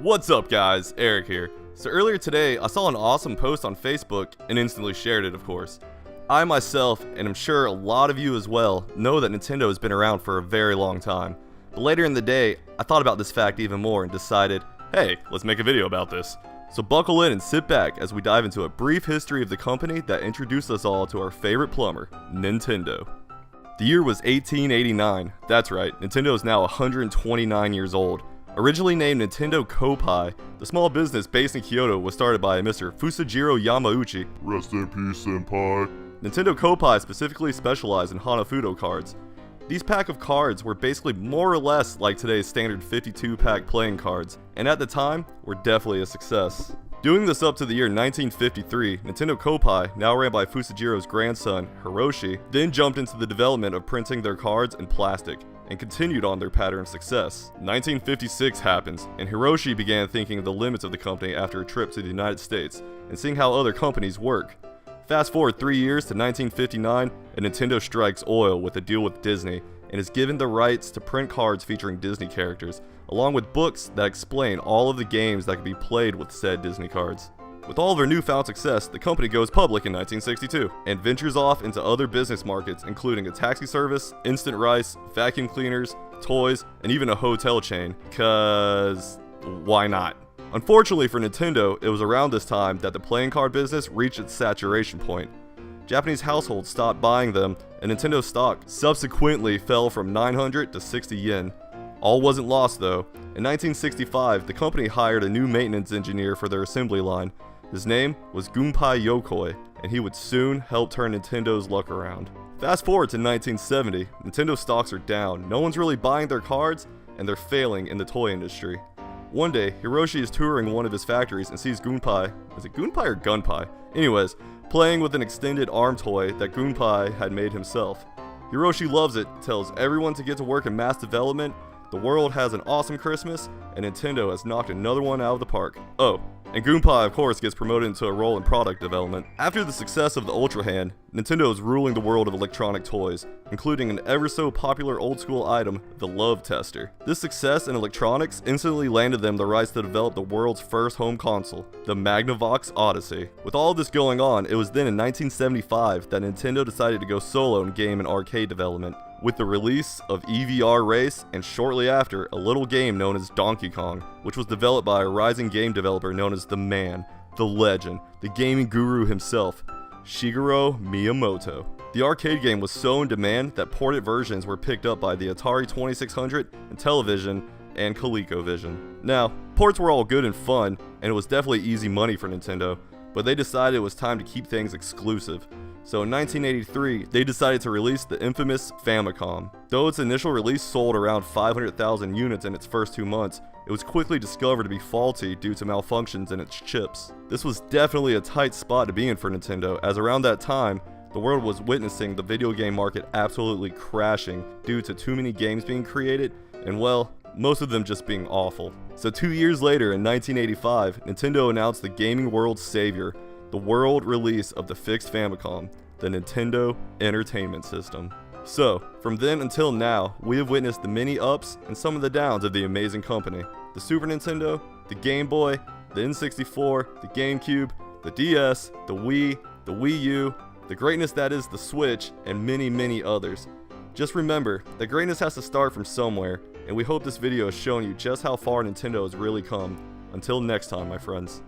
What's up guys, Eric here. So earlier today, I saw an awesome post on Facebook and instantly shared it, of course. I myself, and I'm sure a lot of you as well, know that Nintendo has been around for a very long time. But later in the day, I thought about this fact even more and decided, hey, let's make a video about this. So buckle in and sit back as we dive into a brief history of the company that introduced us all to our favorite plumber, Nintendo. The year was 1889. That's right, Nintendo is now 129 years old. Originally named Nintendo Koppai, the small business based in Kyoto was started by Mr. Fusajiro Yamauchi. Rest in peace, senpai. Nintendo Koppai specifically specialized in Hanafudo cards. These pack of cards were basically more or less like today's standard 52-pack playing cards, and at the time, were definitely a success. Doing this up to the year 1953, Nintendo Koppai, now ran by Fusajiro's grandson, Hiroshi, then jumped into the development of printing their cards in plastic, and continued on their pattern of success. 1956 happens, and Hiroshi began thinking of the limits of the company after a trip to the United States, and seeing how other companies work. Fast forward 3 years to 1959, and Nintendo strikes oil with a deal with Disney, and is given the rights to print cards featuring Disney characters, along with books that explain all of the games that could be played with said Disney cards. With all of their newfound success, the company goes public in 1962, and ventures off into other business markets including a taxi service, instant rice, vacuum cleaners, toys, and even a hotel chain, cause why not? Unfortunately for Nintendo, it was around this time that the playing card business reached its saturation point. Japanese households stopped buying them, and Nintendo stock subsequently fell from 900 to 60 yen. All wasn't lost though. In 1965, the company hired a new maintenance engineer for their assembly line. His name was Gunpei Yokoi, and he would soon help turn Nintendo's luck around. Fast forward to 1970, Nintendo stocks are down, no one's really buying their cards, and they're failing in the toy industry. One day, Hiroshi is touring one of his factories and sees Gunpei, is it Gunpei or Gunpei? Anyways, playing with an extended arm toy that Gunpei had made himself. Hiroshi loves it, tells everyone to get to work in mass development, the world has an awesome Christmas, and Nintendo has knocked another one out of the park. Oh, and Gunpei of course gets promoted into a role in product development. After the success of the Ultra Hand, Nintendo is ruling the world of electronic toys, including an ever so popular old school item, the Love Tester. This success in electronics instantly landed them the rights to develop the world's first home console, the Magnavox Odyssey. With all of this going on, it was then in 1975 that Nintendo decided to go solo in game and arcade development, with the release of EVR Race, and shortly after, a little game known as Donkey Kong, which was developed by a rising game developer known as the man, the legend, the gaming guru himself, Shigeru Miyamoto. The arcade game was so in demand that ported versions were picked up by the Atari 2600 and Television and ColecoVision. Now, ports were all good and fun, and it was definitely easy money for Nintendo, but they decided it was time to keep things exclusive. So in 1983, they decided to release the infamous Famicom. Though its initial release sold around 500,000 units in its first 2 months, it was quickly discovered to be faulty due to malfunctions in its chips. This was definitely a tight spot to be in for Nintendo, as around that time, the world was witnessing the video game market absolutely crashing due to too many games being created, and well, most of them just being awful. So 2 years later, in 1985, Nintendo announced the gaming world's savior, the world release of the fixed Famicom, the Nintendo Entertainment System. So, from then until now, we have witnessed the many ups and some of the downs of the amazing company. The Super Nintendo, the Game Boy, the N64, the GameCube, the DS, the Wii, the Wii U, the greatness that is the Switch, and many, many others. Just remember, that greatness has to start from somewhere, and we hope this video has shown you just how far Nintendo has really come. Until next time, my friends.